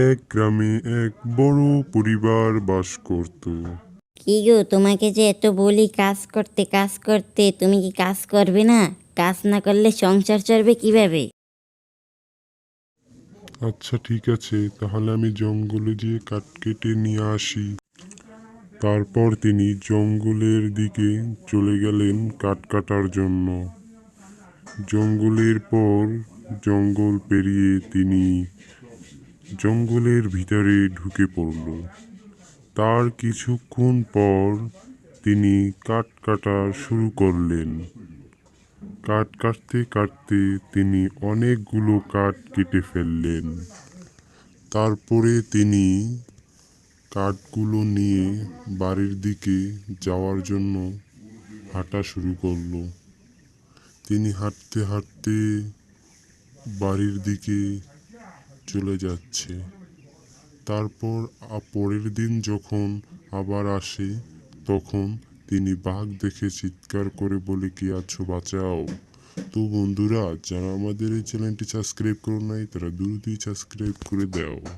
এক গ্রামে এক বড় পরিবার বাস করত। কি গো, তোমাকে যে এত বলি কাজ করতে কাজ করতে, তুমি কি কাজ করবে না? কাজ না করলে সংসার চলবে কিভাবে? আচ্ছা ঠিক আছে, তাহলে আমি জঙ্গলে গিয়ে কাঠ কেটে নিয়ে আসি। তারপর তিনি জঙ্গলের দিকে চলে গেলেন কাঠ কাটার জন্য। জঙ্গলের পর জঙ্গল পেরিয়ে তিনি জঙ্গলের ভিতরে ঢুকে পড়ল। তার কিছুক্ষণ পর তিনি কাঠ কাটা শুরু করলেন। কাঠ কাটতে কাটতে তিনি অনেকগুলো কাঠ কেটে ফেললেন। তারপরে তিনি কাঠগুলো নিয়ে বাড়ির দিকে যাওয়ার জন্য হাঁটা শুরু করলো। তিনি হাঁটতে হাঁটতে বাড়ির দিকে চলে যাচ্ছে। তারপর পরের দিন যখন আবার আসে, তখন তিনি বাঘ দেখে চিৎকার করে বলে, কি আছো, বাঁচাও। তো বন্ধুরা, যারা আমাদের এই চ্যানেলটি সাবস্ক্রাইব করো নাই, তারা দ্রুতই সাবস্ক্রাইব করে দাও।